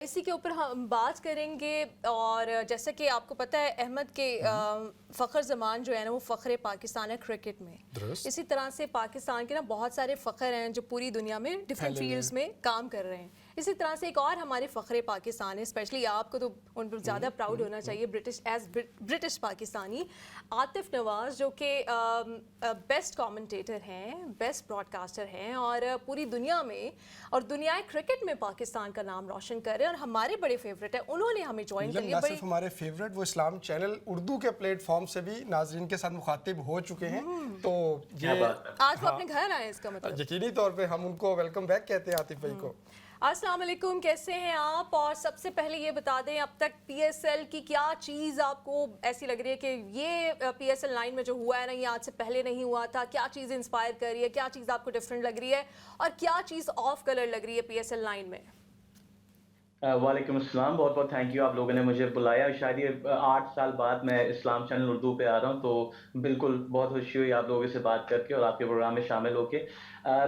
इसी के ऊपर हम बात करेंगे। और जैसा कि आपको पता है अहमद के फ़ख्र ज़मान जो है ना वो फ़ख्र पाकिस्तान है क्रिकेट में। इसी तरह से पाकिस्तान के ना बहुत सारे फ़ख्र हैं जो पूरी दुनिया में डिफरेंट फील्ड्स में काम कर रहे हैं। इसी तरह से एक और हमारे फ़ख्र पाकिस्तान है, स्पेशली आपको तो उन पर ज़्यादा प्राउड होना चाहिए, ब्रिटिश पाकिस्तानी आतिफ नवाज़ जो कि बेस्ट कमेंटेटर हैं, बेस्ट ब्रॉडकास्टर हैं और पूरी दुनिया में और दुनियाई क्रिकेट में पाकिस्तान का नाम रोशन कर रहे हैं और हमारे बड़े फेवरेट हैं। उन्होंने हमें ज्वाइन कर लिया। ना सिर्फ हमारे फेवरेट, वो इस्लाम चैनल उर्दू के प्लेटफॉर्म से भी नाजरीन के साथ मुखातिब हो चुके हैं। तो ये आज वो अपने घर आए, इसका मतलब यकीनी तौर पे हम उनको वेलकम बैक कहते हैं आतिफ भाई को। अस्सलाम वालेकुम, कैसे हैं आप? और सबसे पहले ये बता दें अब तक पीएसएल की क्या चीज़ आपको ऐसी लग रही है कि ये पीएसएल 9 में जो हुआ है ना ये आज से पहले नहीं हुआ था? क्या चीज़ इंस्पायर कर रही है, क्या चीज़ आपको डिफरेंट लग रही है और क्या चीज़ ऑफ कलर लग रही है पीएसएल 9 में? वालेकुम अस्सलाम, बहुत बहुत थैंक यू, आप लोगों ने मुझे बुलाया। शायद ये 8 साल बाद मैं इस्लाम चैनल उर्दू पे आ रहा हूँ, तो बिल्कुल बहुत खुशी हुई आप लोगों से बात करके और आपके प्रोग्राम में शामिल होके।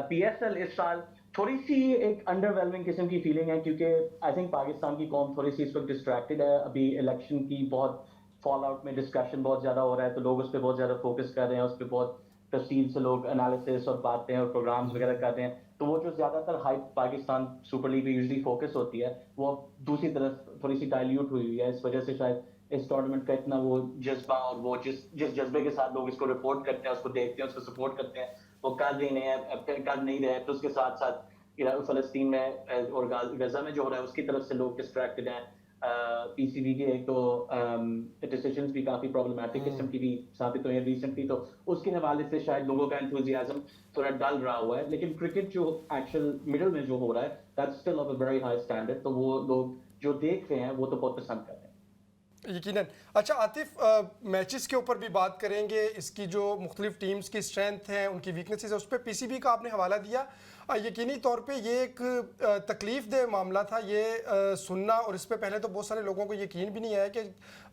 पीएसएल इस साल थोड़ी सी एक अंडरवेलमिंग किस्म की फीलिंग है, क्योंकि आई थिंक पाकिस्तान की कौम थोड़ी सी इस वक्त डिस्ट्रैक्टेड है। अभी इलेक्शन की बहुत फॉल आउट में डिस्कशन बहुत ज़्यादा हो रहा है, तो लोग उस पर बहुत ज़्यादा फोकस कर रहे हैं, उस पर बहुत तफसील से लोग एनालिसिस और बातें और प्रोग्राम्स वगैरह कर रहे हैं। तो वो जो ज़्यादातर हाइप पाकिस्तान सुपर लीग पे यूजुअली फोकस होती है, वो दूसरी तरफ थोड़ी सी डाइल्यूट हुई है। इस वजह से शायद इस टूर्नामेंट का इतना वो जज्बा और वो जिस जज्बे के साथ लोग इसको रिपोर्ट करते हैं, उसको देखते हैं, उसको सपोर्ट करते हैं, वो कर नहीं रहे, फिर कर नहीं रहे। तो उसके साथ साथ फ़लस्तीन में और गजा में जो हो रहा है उसकी तरफ से लोग डिस्ट्रैक्टेड हैं। पीसीबी के एक तो डिसीजंस भी काफी प्रॉब्लमैटिक किस्म की भी साबित हुए हैं रिसेंटली, तो उसके हवाले से शायद लोगों का एंथुसियाज्म थोड़ा डल रहा हुआ है। लेकिन क्रिकेट जो एक्चुअल मिडिल में जो हो रहा है that's still of a very high standard, तो वो लोग जो देख रहे हैं वो तो बहुत पसंद कर रहे हैं। यकीनन। अच्छा आतिफ, मैचेस के ऊपर भी बात करेंगे, इसकी जो मुख्तलिफ टीम्स की स्ट्रेंथ है, उनकी वीकनेसेस है, उस पर पीसीबी का आपने हवाला दिया। यकीनी तौर पे ये एक तकलीफ दे मामला था ये सुनना, और इस पे पहले तो बहुत सारे लोगों को यकीन भी नहीं आया कि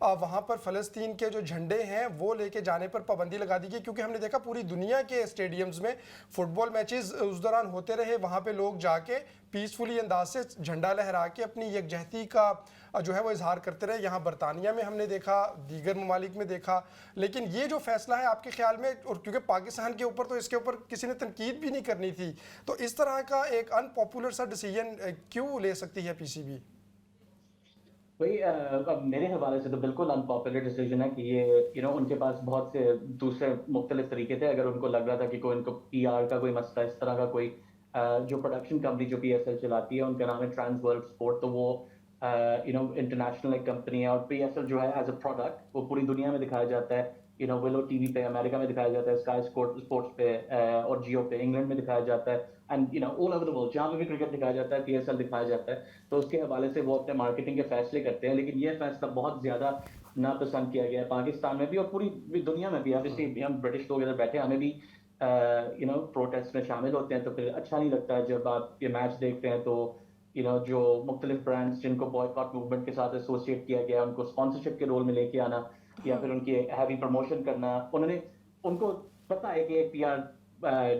वहाँ पर फ़लस्तीन के जो झंडे हैं वो लेके जाने पर पाबंदी लगा दी गई, क्योंकि हमने देखा पूरी दुनिया के स्टेडियम्स में फुटबॉल मैचेस उस दौरान होते रहे, वहाँ पे लोग जाके पीसफुली अंदाज से झंडा लहरा के अपनी यकजहती का जो है वो इजहार करते रहे। यहाँ बरतानिया में हमने देखा, दीगर ममालिक में देखा। लेकिन ये जो फैसला है आपके ख्याल में, और क्योंकि पाकिस्तान के ऊपर तो इसके ऊपर किसी ने तनकीद भी नहीं करनी थी, तो इस तरह का एक अनपॉपुलर सा डिसीजन क्यों ले सकती है पीसीबी? भाई अब मेरे हवाले से तो बिल्कुल अनपॉपुलर डिसीजन है कि ये उनके पास बहुत से दूसरे मुख्तलिफ तरीके थे। अगर उनको लग रहा था कि कोई उनको पीआर का कोई मसला, इस तरह का कोई जो प्रोडक्शन कंपनी जो पीएसएल चलाती है उनका नाम है ट्रांस वर्ल्ड स्पोर्ट, तो वो इंटरनेशनल एक कंपनी है। और पीएसएल जो है एज अ प्रोडक्ट वो पूरी दुनिया में दिखाया जाता है। विलो टीवी पे अमेरिका में दिखाया जाता है, स्काई स्पोर्ट्स पे और जियो पे इंग्लैंड में दिखाया जाता है, and all over the world जहाँ पे भी क्रिकेट दिखाया जाता है पीएसएल दिखाया जाता है। तो उसके हवाले से वो अपने मार्केटिंग के फैसले करते हैं। लेकिन ये फैसला बहुत ज्यादा नापसंद किया गया है पाकिस्तान में भी और पूरी दुनिया में भी। ऑब्वियसली हम ब्रिटिश लोग इधर बैठे, हमें भी प्रोटेस्ट में शामिल होते हैं, तो फिर अच्छा नहीं लगता है जब आप ये मैच देखते हैं तो जो मुख्तलिफ ब्रांड्स जिनको बॉयकॉट मूवमेंट के साथ एसोसिएट किया गया उनको स्पॉन्सरशिप के रोल में लेके आना या फिर उनकी हैवी प्रमोशन करना, उनको पता है कि एक पीआर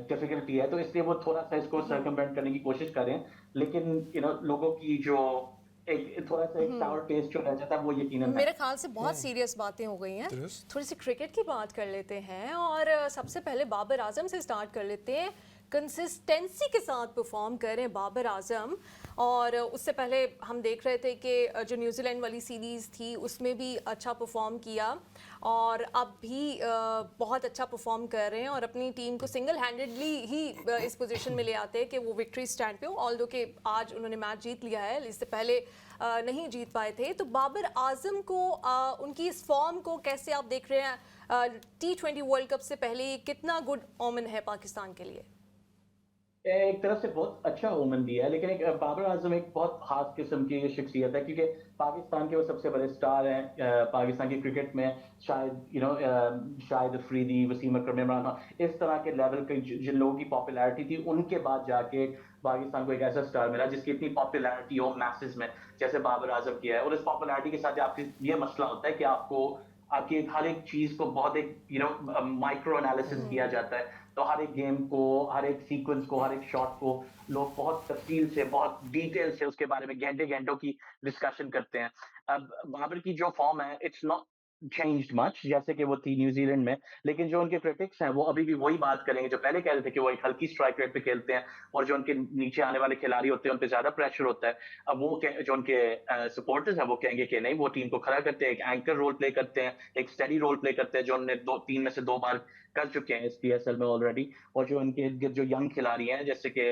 डिफिकल्टी है, तो इसलिए वो थोड़ा सा इसको सर्कमवेंट करने की कोशिश करें। लेकिन लोगों की जो एक थोड़ा सा एक सावर टेस्ट जो रह जाता है वो यकीनन मेरे ख्याल से बहुत सीरियस बातें हो गई हैं। थोड़ी सी क्रिकेट की बात कर लेते हैं और सबसे पहले बाबर आजम से स्टार्ट कर लेते हैं। कंसिस्टेंसी के साथ परफॉर्म करें बाबर आजम, और उससे पहले हम देख रहे थे कि जो न्यूजीलैंड वाली सीरीज़ थी उसमें भी अच्छा परफॉर्म किया और अब भी बहुत अच्छा परफॉर्म कर रहे हैं और अपनी टीम को सिंगल हैंडेडली ही इस पोजीशन में ले आते हैं कि वो विक्ट्री स्टैंड पे हो। ऑल्दो कि आज उन्होंने मैच जीत लिया है, इससे पहले नहीं जीत पाए थे। तो बाबर आजम को उनकी इस फॉर्म को कैसे आप देख रहे हैं? T20 वर्ल्ड कप से पहले ये कितना गुड ओमन है पाकिस्तान के लिए? एक तरफ से बहुत अच्छा ओमन भी है, लेकिन एक बाबर आजम एक बहुत खास किस्म की शख्सियत है, क्योंकि पाकिस्तान के वो सबसे बड़े स्टार हैं पाकिस्तान की क्रिकेट में। शायद शायद अफरीदी, वसीम अकरम, इमरान खान, इस तरह के लेवल के जिन लोगों की पॉपुलैरिटी थी उनके बाद जाके पाकिस्तान को एक ऐसा स्टार मिला जिसकी इतनी पॉपुलैरिटी हो मैसेज में, जैसे बाबर आजम की है। और इस पॉपुलैरिटी के साथ आपके ये मसला होता है कि आपकी हर एक चीज को बहुत एक माइक्रो एनालिसिस किया जाता है। तो हर एक गेम को, हर एक सीक्वेंस को, हर एक शॉट को लोग बहुत तफसील से, बहुत डिटेल से उसके बारे में घंटे-घंटों की डिस्कशन करते हैं। अब बाबर की जो फॉर्म है, इट्स नॉट चेंज्ड मच जैसे कि वो थी न्यूज़ीलैंड में, लेकिन जो उनके क्रिटिक्स हैं वो अभी भी वही बात करेंगे जो पहले कह रहे थे कि वो एक हल्की स्ट्राइक रेट पे खेलते हैं और जो उनके नीचे आने वाले खिलाड़ी होते हैं उन पे ज़्यादा प्रेशर होता है। अब वो जो उनके सपोर्टर्स हैं वो कहेंगे कि नहीं, वो टीम को खड़ा करते हैं, एक एंकर रोल प्ले करते हैं, एक स्टेडी रोल प्ले करते हैं, जो उन्होंने 2-3 में से 2 बार कर चुके हैं इस पीएसएल में ऑलरेडी। और जो उनके इर्द-गिर्द जो यंग खिलाड़ी हैं, जैसे कि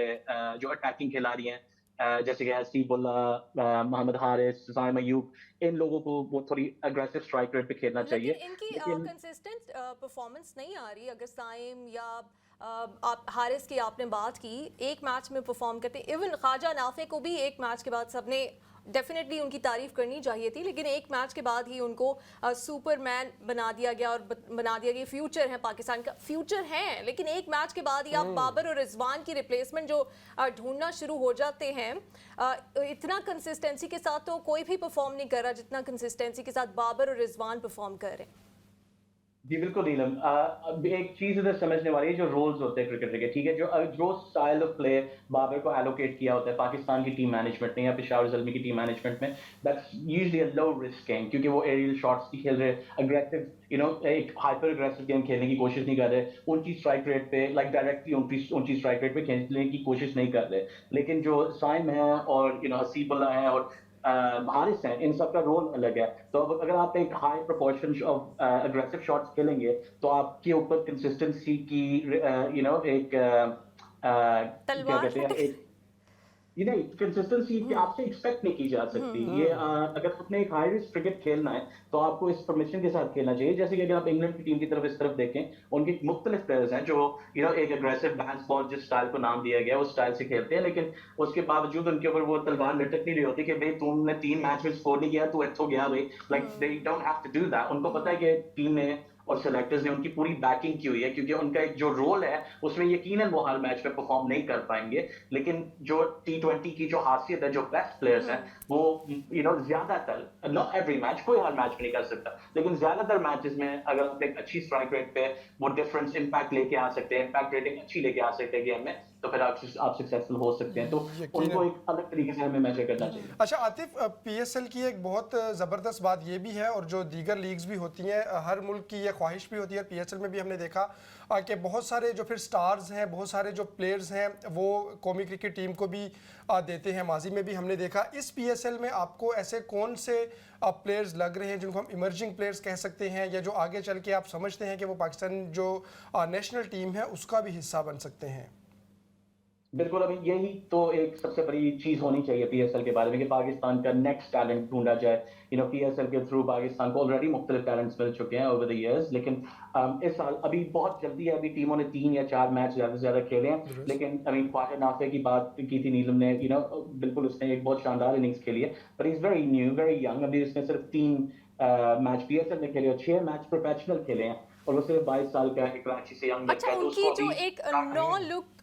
जो अटैकिंग खिलाड़ी हैं, जैसे कि हसीबुल्लाह, मोहम्मद हारिस, साइम अय्यूब, इन लोगों को वो थोड़ी अग्रेसिव स्ट्राइक रेट पे खेलना लेकिन चाहिए। इनकी लेकिन कंसिस्टेंट परफॉर्मेंस नहीं आ रही। अगर साइम या आप हारिस की आपने बात की, एक मैच में परफॉर्म करते, इवन ख्वाजा नाफे को भी एक मैच के बाद सबने डेफिनेटली उनकी तारीफ करनी चाहिए थी, लेकिन एक मैच के बाद ही उनको सुपरमैन बना दिया गया और बना दिया गया फ्यूचर है, पाकिस्तान का फ्यूचर है, लेकिन एक मैच के बाद ही आप बाबर और रिजवान की रिप्लेसमेंट जो ढूंढना शुरू हो जाते हैं। इतना कंसिस्टेंसी के साथ तो कोई भी परफॉर्म नहीं कर रहा जितना कंसिस्टेंसी के साथ बाबर और रिजवान परफॉर्म कर रहे हैं। जी, बिल्कुल नीलम। अब एक चीज़ इधर समझने वाली है, जो रोल्स होते हैं क्रिकेटर के, ठीक है? जो स्टाइल ऑफ प्ले बाबर को एलोकेट किया होता है पाकिस्तान की टीम मैनेजमेंट ने या पेशावर ज़ल्मी की टीम मैनेजमेंट में, that's usually a low risk game, क्योंकि वो एरियल शॉट्स नहीं खेल रहे, अग्रेसिव एक हाइपर अग्रेसिव गेम खेलने की कोशिश नहीं कर रहे, ऊँची स्ट्राइक रेट पे, लाइक डायरेक्टली ऊँची स्ट्राइक रेट पे खेलने की कोशिश नहीं कर रहे। लेकिन जो साइम है और हसीबुल्लाह है और हारिस हैं, इन सब का रोल अलग है। तो अब अगर आप एक high proportion of aggressive shots खेलेंगे, तो आपके ऊपर कंसिस्टेंसी की एक क्या तलवार कहते हैं, एक ये नहीं, कंसिस्टेंसी कि आपसे एक्सपेक्ट नहीं की जा सकती। ये अगर आपने एक हाई रिस्क क्रिकेट खेलना है, तो आपको इस परमिशन के साथ खेलना चाहिए। जैसे कि अगर आप इंग्लैंड की टीम की तरफ इस तरफ देखें, उनके मुख्तलिफ प्लेयर्स हैं जो एक अग्रेसिव बैलेंस बॉल, जिस स्टाइल को नाम दिया गया है, उस स्टाइल से खेलते हैं, लेकिन उसके बावजूद उनके ऊपर वो तलवार लटक नहीं रही होती कि भाई तुमने 3 मैच में स्कोर नहीं किया, तू इत्थों गया भाई। Like they don't have to do that. उनको पता है कि टीम ने और सेलेक्टर्स ने उनकी पूरी बैकिंग की हुई है, क्योंकि उनका एक जो रोल है उसमें यकीनन वो हर मैच में परफॉर्म नहीं कर पाएंगे। लेकिन जो टी20 की जो खासियत है, जो बेस्ट प्लेयर्स हैं, वो ज्यादातर, नॉट एवरी मैच, कोई हर मैच में नहीं कर सकता, लेकिन ज्यादातर मैचेस में अगर आप एक अच्छी स्ट्राइक रेट पे वो डिफरेंस इम्पैक्ट लेके आ सकते हैं, इम्पैक्ट रेटिंग अच्छी लेके आ सकते हैं गेम में, तो फिर आप सक्सेसफुल हो सकते हैं। तो उनको एक अलग तरीके से हमें मेजर करना चाहिए। अच्छा आतिफ, पीएसएल की एक बहुत ज़बरदस्त बात ये भी है, और जो दीगर लीग्स भी होती हैं, हर मुल्क की ये ख्वाहिश भी होती है, पीएसएल में भी हमने देखा कि बहुत सारे जो फिर स्टार्स हैं, बहुत सारे जो प्लेयर्स हैं, वो कौमी क्रिकेट टीम को भी देते हैं। माजी में भी हमने देखा। इस पीएसएल में आपको ऐसे कौन से प्लेयर्स लग रहे हैं जिनको हम इमर्जिंग प्लेयर्स कह सकते हैं, या जो आगे चल के आप समझते हैं कि वो पाकिस्तान जो नेशनल टीम है उसका भी हिस्सा बन सकते हैं? बिल्कुल, अभी यही तो एक सबसे बड़ी चीज़ होनी चाहिए पीएसएल के बारे में, कि पाकिस्तान का नेक्स्ट टैलेंट ढूँढा जाए। पीएसएल के थ्रू पाकिस्तान को ऑलरेडी मुख्तलिफ टैलेंट्स मिल चुके हैं ओवर द ईयर्स, लेकिन इस साल अभी बहुत जल्दी है, अभी टीमों ने 3 या 4 मैच ज़्यादा से ज़्यादा खेले हैं। लेकिन अभी ख्वाजा नाफे की बात की थी नीलम ने, बिल्कुल उसने एक बहुत शानदार इनिंग्स खेली है, but he is very new, very young. अभी उसने सिर्फ 3 मैच पीएसएल में खेले और 6 मैच प्रोफेशनल खेले हैं, और वो सिर्फ 22 साल का है, कराची से यंग लड़का अच्छा, है, तो उनकी उसको जो अभी एक नो लुक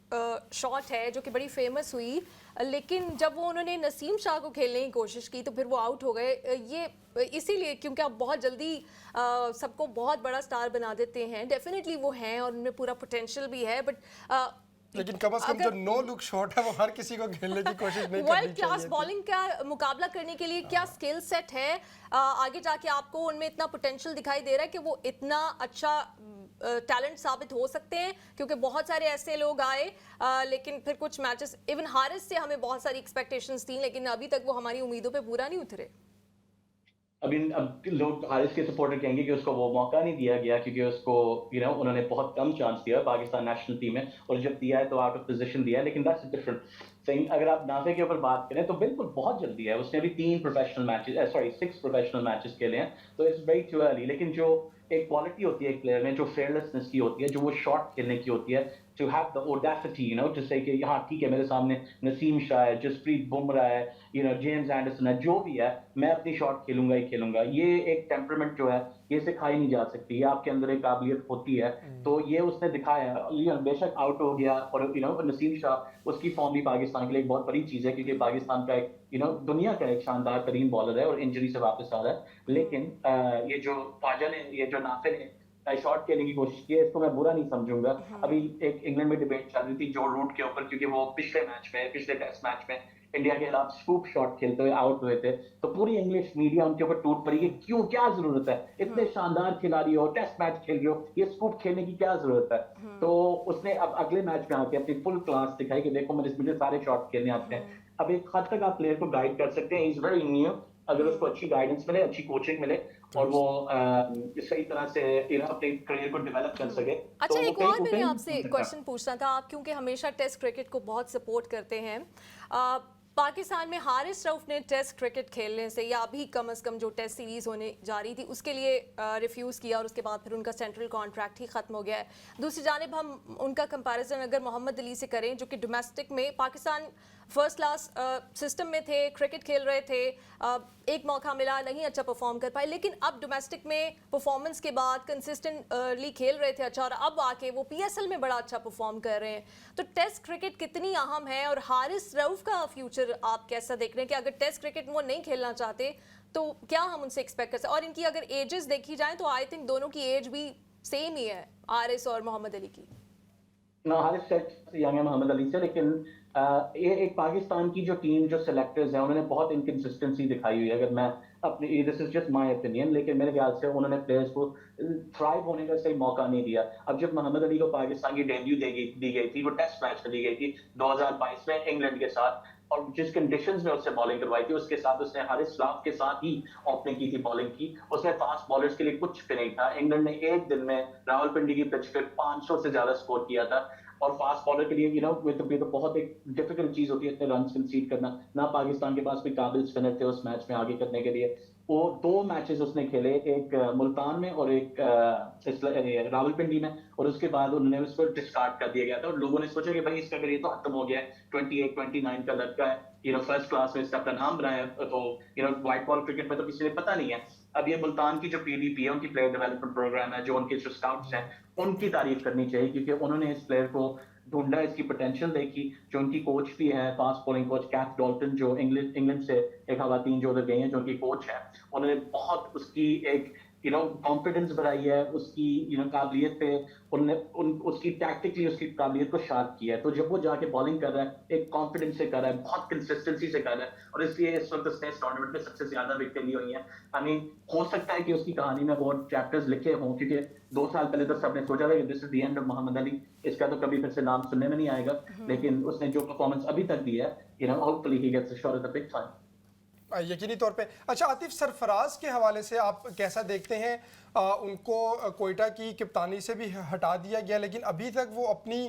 शॉट है जो कि बड़ी फेमस हुई, लेकिन जब वो उन्होंने नसीम शाह को खेलने की कोशिश की तो फिर वो आउट हो गए। ये इसीलिए क्योंकि आप बहुत जल्दी सबको बहुत बड़ा स्टार बना देते हैं। डेफिनेटली वो हैं और उनमें पूरा पोटेंशियल भी है, बट लेकिन कम से कम जो नो लुक शॉट है वो हर किसी को खेलने की कोशिश नहीं करनी वर्ल्ड क्लास चाहिए। बॉलिंग का मुकाबला करने के लिए क्या स्किल सेट है? आगे जाके आपको उनमें इतना पोटेंशियल दिखाई दे रहा है कि वो इतना अच्छा टैलेंट साबित हो सकते हैं, क्योंकि बहुत सारे ऐसे लोग आए, लेकिन फिर कुछ मैचेस, इवन हारिस से हमें बहुत सारी एक्सपेक्टेशंस थी, लेकिन अभी तक वो हमारी उम्मीदों पे पूरा नहीं उतरे। अब लोग हारिस के सपोर्टर कहेंगे कि उसको वो मौका नहीं दिया गया, क्योंकि उसको उन्होंने बहुत कम चांस दिया पाकिस्तान नेशनल टीम में, और जब दिया है तो आउट ऑफ पोजीशन दिया है। लेकिन दैट्स अ डिफरेंट थिंग। अगर आप नाफे के ऊपर बात करें तो बिल्कुल बहुत जल्दी है, उसने अभी 6 प्रोफेशनल मैचेस खेले हैं, तो इट्स वेरी टू अर्ली। लेकिन जो एक क्वालिटी होती है एक प्लेयर में, जो फेयरलेसनेस की होती है, जो वो शॉट खेलने की होती है, to have the audacity to say कि हाँ ठीक है, मेरे सामने नसीम शाह है, जसप्रीत बुमराह है, जेम्स एंडरसन है, जो भी है, मैं अपनी शॉट खेलूंगा ही खेलूंगा। ये एक टेम्परामेंट जो है, ये सिखाई नहीं जा सकती, ये आपके अंदर एक काबिलियत होती है। तो ये उसने दिखाया है। बेशक आउट हो गया, और नसीम शाह, उसकी फॉर्म भी पाकिस्तान के लिए एक बहुत बड़ी चीज़ है, क्योंकि पाकिस्तान का एक दुनिया का एक शानदार तरीन बॉलर है और इंजरी से वापस आ रहा है। लेकिन ये जो ख्वाजा ने, ये जो नाफे ने शॉट खेलने की कोशिश की है, इसको मैं बुरा नहीं समझूंगा। अभी एक इंग्लैंड में डिबेट चल रही थी जो रूट के ऊपर, क्योंकि वो पिछले टेस्ट मैच में इंडिया के खिलाफ स्कूप शॉट खेलते हुए आउट हुए थे, तो पूरी इंग्लिश मीडिया उनके ऊपर टूट पड़ी कि क्यों, क्या जरूरत है, इतने शानदार खिलाड़ी हो, टेस्ट मैच खेल रहे हो, ये स्कूप खेलने की क्या जरूरत है। तो उसने अब अगले मैच में आके अपनी फुल क्लास दिखाई कि देखो मुझे सारे शॉट खेलने आते हैं। अब एक हद तक आप प्लेयर को गाइड कर सकते हैं, इज वेरी न्यू, अगर उसको अच्छी गाइडेंस मिले, अच्छी कोचिंग मिले और वो सही तरह से अपने करियर को डेवलप कर सके। अच्छा, तो एक और मैंने आपसे क्वेश्चन पूछना था, आप क्योंकि हमेशा टेस्ट क्रिकेट को बहुत सपोर्ट करते हैं, पाकिस्तान में हारिस रऊफ ने टेस्ट क्रिकेट खेलने से, या अभी कम से कम जो टेस्ट सीरीज होने जा रही थी उसके लिए रिफ्यूज़ किया और उसके बाद फिर उनका सेंट्रल कॉन्ट्रैक्ट ही ख़त्म हो गया है। दूसरी जानिब हम उनका कंपैरिजन अगर मोहम्मद अली से करें, जो कि डोमेस्टिक में पाकिस्तान फर्स्ट क्लास सिस्टम में थे, क्रिकेट खेल रहे थे, एक मौका मिला, नहीं अच्छा परफॉर्म कर पाए, लेकिन अब डोमेस्टिक में परफॉर्मेंस के बाद कंसिस्टेंटली खेल रहे थे अच्छा, और अब आके वो पीएसएल में बड़ा अच्छा परफॉर्म कर रहे हैं। तो टेस्ट क्रिकेट कितनी अहम है, और हारिस रऊफ का फ्यूचर आप कैसा देख रहे हैं कि अगर टेस्ट क्रिकेट वो नहीं खेलना चाहते तो क्या हम उनसे एक्सपेक्ट कर सकते हैं? और इनकी अगर एजेस देखी जाए तो आई थिंक दोनों की एज भी सेम ही है, हारिस और मोहम्मद अली की। हारिस यंग है मोहम्मद अली से, लेकिन ये एक पाकिस्तान की जो टीम, जो सिलेक्टर्स हैं, उन्होंने बहुत इनकंसिस्टेंसी दिखाई हुई है। अगर मैं अपनी, this is just my opinion, लेकिन मेरे ख्याल से उन्होंने प्लेयर्स को थ्राइव होने का सही मौका नहीं दिया। अब जब मोहम्मद अली को पाकिस्तान की डेब्यू दी गई थी, वो टेस्ट मैच में दी गई थी 2022 में इंग्लैंड के साथ, और जिस कंडीशंस में उससे बॉलिंग करवाई थी, उसके साथ उसने हारिस रऊफ के साथ ही ओपनिंग की थी, बॉलिंग की। उसमें फास्ट बॉलर्स के लिए कुछ भी नहीं था। इंग्लैंड ने एक दिन में रावलपिंडी की पिच पे 500 से ज्यादा स्कोर किया था, और फास्ट बॉलर के लिए तो बहुत एक डिफिकल्ट चीज होती है इतने रन कंसीड करना। ना पाकिस्तान के पास कोई काबिल स्पिनर थे उस मैच में आगे करने के लिए। वो 2 मैचेस उसने खेले, एक मुल्तान में और एक रावलपिंडी में, और उसके बाद उन्होंने उसको डिस्कार्ड कर दिया गया था, और लोगों ने सोचा कि भाई इसका करियर तो खत्म हो गया है, 28-29 का लड़का है, फर्स्ट क्लास में इसने अपना नाम बनाया, तो व्हाइट बॉल क्रिकेट में तो किसी ने पता नहीं है। अब ये मुल्तान की जो पीडीपी है, उनकी प्लेयर डेवलपमेंट प्रोग्राम है, जो उनके जो स्काउट्स हैं, उनकी तारीफ करनी चाहिए, क्योंकि उन्होंने इस प्लेयर को ढूंढा, इसकी पोटेंशियल देखी। जो उनकी कोच भी है, fast bowling coach Cath Dalton, जो इंग्लैंड से एक खवातीन जो उधर गई हैं, जो उनकी कोच है, उन्होंने बहुत उसकी एक कॉन्फिडेंस बढ़ाई है, उसकी काबिलियत पे उन्होंने उसकी टैक्टिकली उसकी काबिलियत को शार्प किया है। तो जब वो जाके बॉलिंग कर रहा है, एक कॉन्फिडेंस से कर रहा है, बहुत कंसिस्टेंसी से कर रहा है, और इसलिए इस वक्त उसने इस टूर्नामेंट में सबसे ज्यादा विकेट ली हुई है। आई मीन, हो सकता है कि उसकी कहानी में वो चैप्टर्स लिखे हों, क्योंकि 2 साल पहले तो सबने सोचा था कि this is the end of Mohammad Ali, इसका तो कभी फिर से नाम सुनने में नहीं आएगा, लेकिन उसने जो परफॉर्मेंस अभी तक दी है, hopefully he gets a shot at the big time. यकीनी तौर पे। अच्छा, आतिफ, सरफराज के हवाले से आप कैसा देखते हैं? उनको कोयटा की कप्तानी से भी हटा दिया गया, लेकिन अभी तक वो अपनी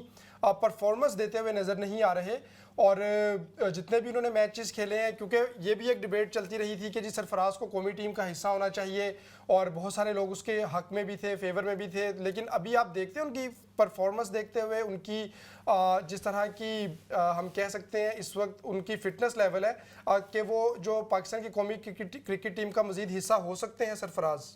परफॉर्मेंस देते हुए नज़र नहीं आ रहे, और जितने भी उन्होंने मैचेस खेले हैं, क्योंकि ये भी एक डिबेट चलती रही थी कि जी सरफराज को कौमी टीम का हिस्सा होना चाहिए, और बहुत सारे लोग उसके हक में भी थे, फेवर में भी थे, लेकिन अभी आप देखते हैं उनकी परफॉर्मेंस देखते हुए, उनकी जिस तरह की हम कह सकते हैं इस वक्त उनकी फिटनेस लेवल है कि वो जो पाकिस्तान की कौमी क्रिकेट टीम का मजीद हिस्सा हो सकते हैं सरफराज।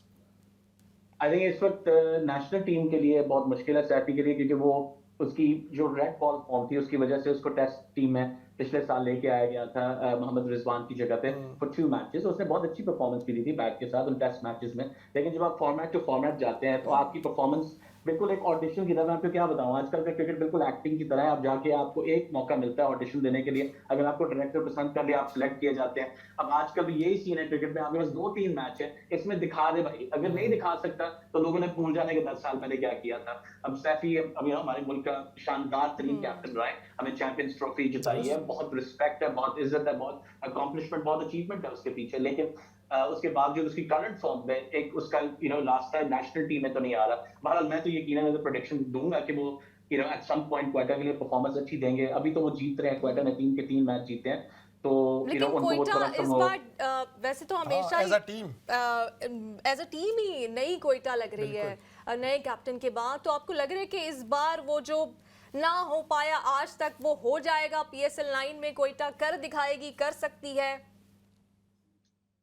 आई थिंक इस वक्त नेशनल टीम के लिए बहुत मुश्किल है सैफी के लिए, क्योंकि वो उसकी जो रेड बॉल फॉर्म थी उसकी वजह से उसको टेस्ट टीम में पिछले साल लेके आया गया था मोहम्मद रिजवान की जगह पे फॉर 2 मैचेस। उसने बहुत अच्छी परफॉर्मेंस भी दी थी बैट के साथ उन टेस्ट मैचेस में, लेकिन जब आप फॉर्मेट टू फॉर्मेट जाते हैं तो आपकी परफॉर्मेंस बिल्कुल एक ऑडिशन की तरह। मैं आपको क्या बताऊं, आजकल का क्रिकेट बिल्कुल एक्टिंग की तरह है। आप जाके आपको एक मौका मिलता है ऑडिशन देने के लिए, अगर आपको डायरेक्टर पसंद कर लिया, आप सिलेक्ट किए जाते हैं। अब आजकल भी यही सीन है क्रिकेट में, आपके पास 2-3 मैच है, इसमें दिखा दे भाई। अगर नहीं दिखा सकता तो लोगों ने भूल जाने के 10 साल पहले क्या किया था। अब सैफी अभी हमारे मुल्क का शानदार तरीन कैप्टन रहा है, हमें चैंपियंस ट्रॉफी जिताई है, बहुत रिस्पेक्ट है, बहुत इज्जत है, बहुत अकॉम्प्लिशमेंट, बहुत अचीवमेंट है उसके पीछे, लेकिन उसके बावजूद उसकी करंट फॉर्म में एक उसका लास्ट टाइम नेशनल टीम में तो नहीं आ रहा। बहरहाल मैं तो यकीनन प्रेडिक्शन दूंगा कि वो एट सम पॉइंट क्वेटा के लिए परफॉर्मेंस अच्छी देंगे। अभी तो वो जीत रहे हैं, क्वेटा ने 3 के 3 मैच जीते हैं, तो लेकिन कोयटा इस बार वैसे तो हमेशा एज अ टीम ही नई कोयटा लग रही है नए कैप्टन के बाद। तो आपको लग रहा है कि इस बार वो जो ना हो पाया आज तक वो हो जाएगा, PSL 9 में कोयटा कर दिखाएगी, कर सकती है?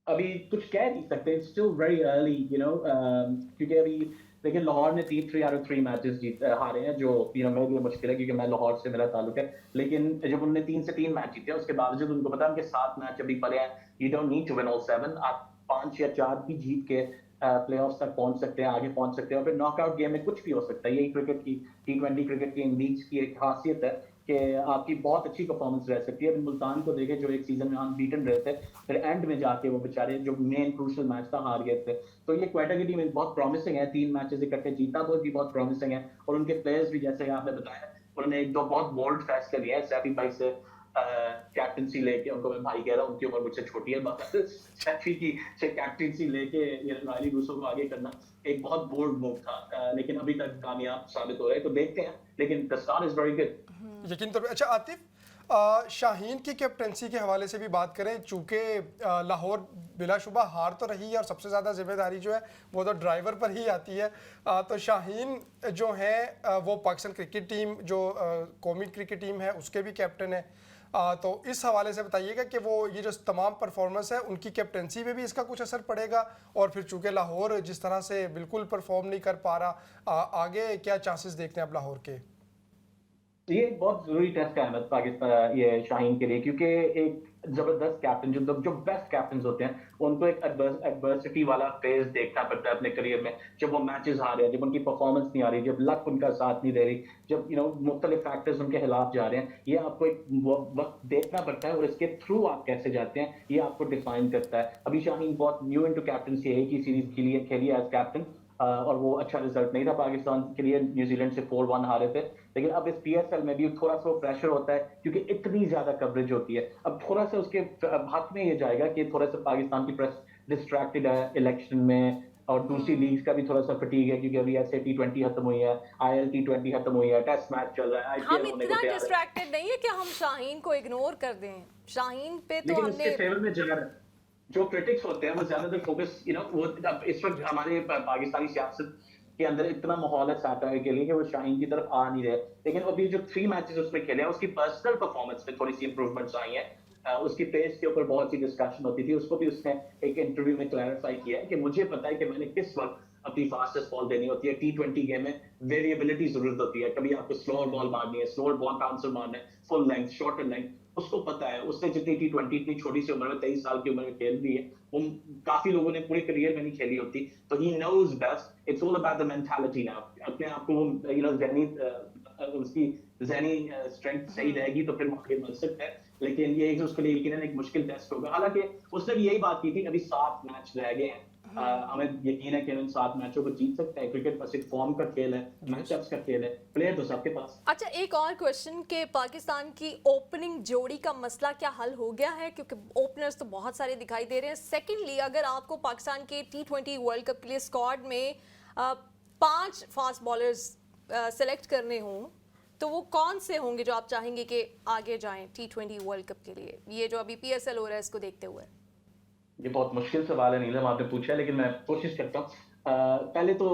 अभी कुछ कह नहीं सकते, इट्स स्टिल वेरी अर्ली क्योंकि अभी देखिए लाहौर ने 3 out of 3 मैचेस हारे हैं, जो मेरे लिए मुश्किल है क्योंकि मैं लाहौर से मेरा ताल्लुक है। लेकिन जब उन्होंने 3 से 3 मैच जीते, उसके बावजूद उनको पता है उनके 7 मैच अभी पड़े हैं, you don't need to win all 7, आप 5 या 4 भी जीत के प्लेऑफ्स तक पहुंच सकते हैं, आगे पहुंच सकते हैं, और फिर नॉकआउट गेम में कुछ भी हो सकता है। यही क्रिकेट की, T20 क्रिकेट की, इन लीग्स की एक खासियत है कि आपकी बहुत अच्छी परफॉर्मेंस रह सकती है। मुल्तान को देखे जो एक सीजन में अनबीटन रहे थे, फिर एंड में जाके वो बेचारे जो मेन क्रूशियल मैच था हार गए थे। तो ये क्वेटा की टीम बहुत प्रॉमिसिंग है, 3 मैचेस इकट्ठे जीता तो भी बहुत प्रॉमिसिंग है, और उनके प्लेयर्स भी जैसे आपने बताया उन्होंने एक दो बहुत बोल्ड फैसले लिए हैं। सैफी भाई से कैप्टनसी लेके, उनको मैं भाई कह रहा हूँ, उनकी उम्र मुझसे छोटी है, सैफी की से कैप्टनसी लेके रायली रूसो को आगे करना एक बहुत बोल्ड मूव था, लेकिन अभी तक कामयाब साबित हो रहा है, तो देखते हैं। लेकिन the star is very good. यकीन तौर पे। अच्छा आतिफ, शाहीन की कैप्टनसी के हवाले से भी बात करें, चूंकि लाहौर बिलाशुबा हार तो रही है और सबसे ज़्यादा जिम्मेदारी जो है वो तो ड्राइवर पर ही आती है। तो शाहीन जो है वो पाकिस्तान क्रिकेट टीम जो कौमी क्रिकेट टीम है उसके भी कैप्टन है। तो इस हवाले से बताइएगा कि वो ये जो तमाम परफॉर्मेंस है उनकी कैप्टनसी में भी इसका कुछ असर पड़ेगा, और फिर चूंकि लाहौर जिस तरह से बिल्कुल परफॉर्म नहीं कर पा रहा, आगे क्या चांसेस देखते हैं आप लाहौर के? ये एक बहुत जरूरी टेस्ट है अहमद पाकिस्तान, ये शाहीन के लिए, क्योंकि एक जबरदस्त कैप्टन, जो बेस्ट कैप्टन होते हैं उनको एक एडवर्सिटी वाला फेज देखना पड़ता है अपने करियर में। जब वो मैचेस हार रहे हैं, जब उनकी परफॉर्मेंस नहीं आ रही, जब लक उनका साथ नहीं दे रही, जब मुख्तलिफ फैक्टर्स उनके खिलाफ जा रहे हैं, ये आपको एक वक्त देखना पड़ता है, और इसके थ्रू आप कैसे जाते हैं ये आपको डिफाइन करता है। अभी शाहीन बहुत न्यू इनटू कैप्टनसी है, कि सीरीज के लिए खेली एज कैप्टन, और वो अच्छा रिजल्ट नहीं था पाकिस्तान के लिए, न्यूजीलैंड से 4-1 हारे थे। लेकिन अब इस PSL में भी थोड़ा सा प्रेशर होता है, क्योंकि इतनी ज्यादा कवरेज होती है। अब थोड़ा सा उसके हाथ में ये जाएगा कि थोड़ा सा पाकिस्तान की प्रेस डिस्ट्रैक्टेड है इलेक्शन में, और दूसरी लीग्स का भी थोड़ा सा फटीग है, क्योंकि अभी ऐसे T20 खत्म हुई है, IL T20 खत्म हुई है, टेस्ट मैच चल रहा है, हम IPL होने को इतना तैयार है। डिस्ट्रैक्टेड नहीं है कि हम शाहीन को इग्नोर कर दें। शाहीन पे तो लेकिन हमने उसके फेवर में जा रहा है। जो क्रिटिक्स होते हैं वो ज्यादातर फोकस वो अब इस वक्त हमारे पाकिस्तानी सियासत के अंदर इतना माहौल है सैटायर के लिए कि वो शाहीन की तरफ आ नहीं रहे। लेकिन अभी जो 3 मैचेस उसमें खेले हैं, उसकी पर्सनल परफॉर्मेंस में थोड़ी सी इंप्रूवमेंट्स आई हैं। उसकी पेस के ऊपर बहुत सी डिस्कशन होती थी, उसको भी उसने एक इंटरव्यू में क्लैरिफाई किया है कि मुझे पता है कि मैंने किस वक्त अपनी फास्टेस्ट बॉल देनी होती है। T20 गेम में वेरिएबिलिटी जरूरत होती है, कभी आपको स्लोअर बॉल मारनी है, स्लोअर बॉल बाउंसर मारना है, फुल लेंथ, शॉर्टर लेंथ, उसको पता है। उसने जितनी T20 इतनी छोटी सी उम्र में, 23 साल की उम्र में खेल दी है, वो काफी लोगों ने पूरी करियर में नहीं खेली होती। तो he knows best, it's all about the mentality now. अपने आप को उसकी ज़हनी स्ट्रेंथ सही रहेगी तो फिर वो आगे बढ़ सकता है। लेकिन ये उसके लिए यकीनन एक मुश्किल टेस्ट होगा। हालांकि उसने भी यही बात की थी, अभी 7 मैच रह गए हैं, हमें यकीन है कि इन 7 मैचों को जीत सकते हैं। क्रिकेट बस एक फॉर्म का खेल है, मैचअप्स का खेल है, प्लेयर तो सबके पास। अच्छा, एक और क्वेश्चन के पाकिस्तान की ओपनिंग जोड़ी का मसला क्या हल हो गया है? क्योंकि ओपनर्स तो बहुत सारे दिखाई दे रहे हैं। सेकेंडली, अगर आपको पाकिस्तान के T20 वर्ल्ड कप के लिए स्क्वाड में 5 फास्ट बॉलर्स सेलेक्ट करने हों, तो वो कौन से होंगे जो आप चाहेंगे कि आगे जाएं T20 वर्ल्ड कप के लिए, ये जो अभी PSL हो रहा है इसको देखते हुए? ये बहुत मुश्किल सवाल है नीलम, आपने पूछा है, लेकिन मैं कोशिश करता हूँ। पहले तो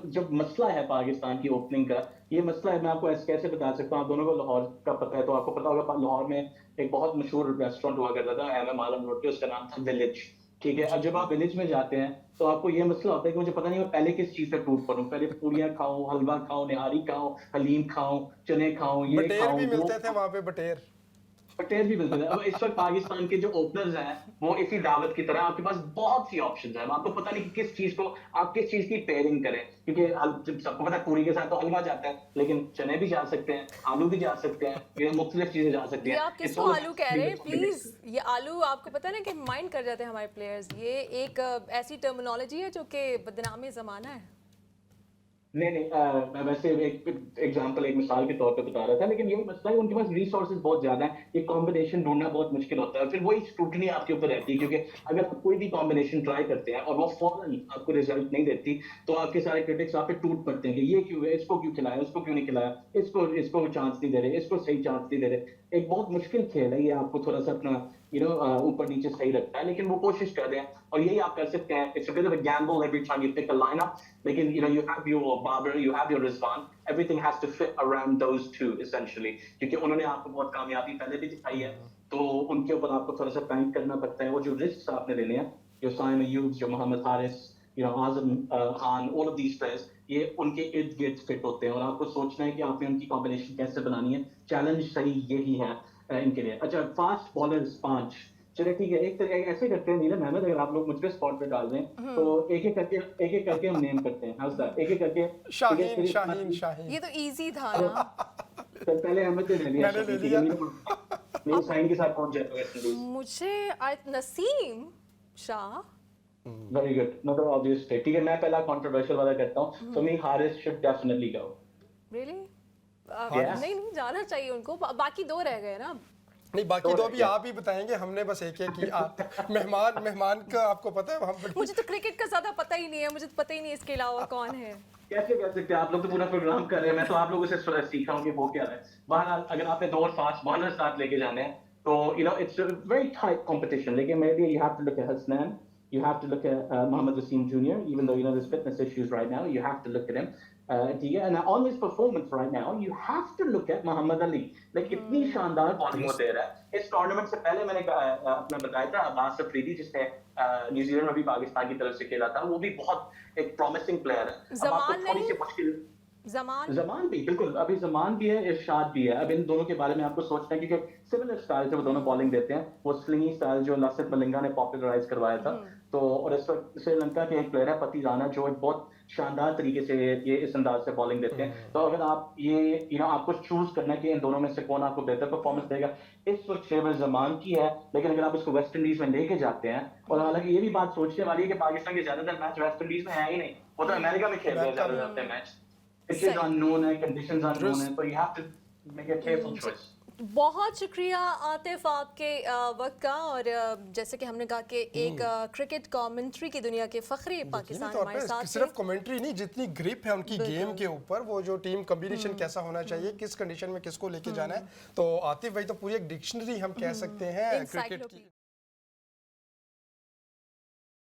जब मसला है पाकिस्तान की ओपनिंग का, ये मसला है, मैं आपको ऐसे कैसे बता सकता हूँ। आप दोनों को लाहौर का पता है, तो आपको पता होगा लाहौर में एक बहुत मशहूर रेस्टोरेंट हुआ करता था MM आलम रोड पे, उसका नाम था विलेज। ठीक है, अब जब आप विलेज में जाते हैं तो आपको ये मसला होता है कि मुझे पता नहीं मैं पहले किस चीज पे टूट पड़ूं, पहले पूरियां खाऊं, हलवा खाऊं, निहारी खाऊं, हलीम खाऊं, चने खाऊं, ये बटेर खाऊं, भी वो मिलते थे वहां पे, बटेर। पटेल भी मिलते हैं। अब इस वक्त पाकिस्तान के जो ओपनर्स हैं वो इसी दावत की तरह आपके पास बहुत सी ऑप्शंस हैं। आपको पता नहीं कि किस चीज को आप किस चीज की पेयरिंग करें, क्योंकि जब सबको पता है पूरी के साथ तो हलवा जाता है, लेकिन चने भी जा सकते हैं, आलू भी जा सकते हैं, ये मुख्तलिफ चीजें जा सकती ये हैं। आप किसको आलू कह रहे हैं प्लीज? ये आलू आपको पता है ना कि माइंड कर जाते हैं हमारे प्लेयर्स। ये एक ऐसी टर्मिनोलॉजी है जो कि बदनामी जमाना है। नहीं मैं वैसे एक एग्जांपल, एक मिसाल के तौर पे बता रहा था, लेकिन यही मसला है उनके पास रिसोर्सेज बहुत ज्यादा है, ये कॉम्बिनेशन ढूंढना बहुत मुश्किल होता है, फिर वही स्क्रूटनी आपके ऊपर रहती है। क्योंकि अगर आप कोई भी कॉम्बिनेशन ट्राई करते हैं और वो फौरन आपको रिजल्ट नहीं देती, तो आपके सारे क्रिटिक्स आप पे टूट पड़ते हैं कि ये क्यों है, इसको क्यों खिलाया, उसको क्यों नहीं खिलाया, इसको चांस नहीं दे रहे, इसको सही चांस नहीं दे रहे। एक बहुत मुश्किल खेल है ये, आपको थोड़ा सा अपना ऊपर नीचे सही रखता है, लेकिन वो कोशिश कर रहे हैं और यही आप कर सकते हैं। It's a bit of a gamble every time you pick a lineup, लेकिन you have your Babar, you have your Rizwan, everything has to fit around those two essentially, क्योंकि उन्होंने आपको बहुत कामयाबी पहले भी दिखाई है, तो उनके ऊपर आपको थोड़ा सा बैंक करना पड़ता है। वो जो रिस्क आपने लेने हैं, जो साइम अयूब, जो Mohammad Haris, Azam Khan, all of these players, ये उनके इर्द गिर्द फिट होते हैं और आपको सोचना है कि आपने उनकी कॉम्बिनेशन कैसे बनानी है। चैलेंज सही यही है इनके लिए। अच्छा, फास्ट बॉलर्स 5, चलिए ठीक है, एक तरीके ऐसे करते हैं नीलम अहमद, अगर आप लोग मुझ पे स्पॉट पे डाल दें तो एक एक करके हम नेम करते हैं, हाउस दैट, एक एक करके, ठीक है, शाहीन फिर शाहीन शाहीन। ये तो इजी था ना। तो पहले अहमद से ले लिया, मैंने ले ठीक है, लिया। मेरे साइन के साथ पहुंच जाएगा वेस्ट इंडीज। मुझे नसीम शाह। वेरी गुड, मतलब ऑब्वियस है, ठीक है, मैं पहला कंट्रोवर्शियल वाला करता हूं, for me Haris should definitely go. Really? Yes. नहीं नहीं, जाना चाहिए उनको, बाकी दो रह गए ना। नहीं, बाकी दो भी आप ही बताएंगे, हमने बस एक एक की। मेहमान का आपको पता है, हम मुझे तो क्रिकेट का ज्यादा पता ही नहीं है, मुझे तो पता ही नहीं इसके अलावा कौन है। कैसे कह सकते हैं, आप लोग तो पूरा प्रोग्राम कर रहे हैं, मैं तो आप लोगों से सीखा हूँ कि वो क्या है। बहरहाल अगर आपने दो और फास्ट बॉलर साथ लेके जाने हैं तो you know it's very tight competition, लेकिन मेरे लिए you have to look at Hasnain, you have to look at Mohammad Wasim Jr. Even though you know there's fitness issues right now, you have to look at him. And on his performance right now, you have to look at Muhammad Ali. Like इतनी शानदार bowling वो दे रहा है। इस tournament से पहले मैंने अपना बताया था अब्बास अफरीदी, जिसने न्यूजीलैंड में भी पाकिस्तान की तरफ से खेला था, वो भी बहुत एक प्रॉमिसिंग प्लेयर है। अब आपको थोड़ी सी मुश्किल, जमान भी बिल्कुल, अभी जमान भी है, इरशाद भी है। अब इन दोनों के बारे में आपको सोचना है क्योंकि सिमिलर स्टाइल से वो दोनों बॉलिंग देते हैं। वो स्लिंगी स्टाइल जो लसित मलिंगा ने पॉपुलराइज करवाया था, तो और इस वक्त श्रीलंका के एक प्लेयर है पति राणा, जो एक बहुत शानदार तरीके से ये इस अंदाज से बॉलिंग देते हैं। तो अगर आप ये यू नो आपको चूज करना है कि इन दोनों में से कौन आपको बेहतर परफॉर्मेंस देगा, इस वक्त फेवर जमान की है। लेकिन अगर आप उसको वेस्ट इंडीज में लेके जाते हैं, और हालांकि ये भी बात सोचने वाली है कि पाकिस्तान के ज्यादातर मैच वेस्ट इंडीज में है ही नहीं, वो तो अमेरिका में खेल रहे हैं ज्यादातर मैच। Pitches unknown है, conditions unknown है, so you have to make a careful choice. बहुत शुक्रिया आतिफ आपके वक्त का, और जैसे कि हमने कहा कि एक क्रिकेट कमेंट्री की दुनिया के फखरे पाकिस्तान हमारे साथ सिर्फ कमेंट्री नहीं, जितनी ग्रिप है उनकी गेम के ऊपर, वो जो टीम कॉम्बिनेशन कैसा होना चाहिए, किस कंडीशन में किसको लेके जाना है, तो आतिफ भाई तो पूरी एक डिक्शनरी हम कह सकते हैं क्रिकेट की।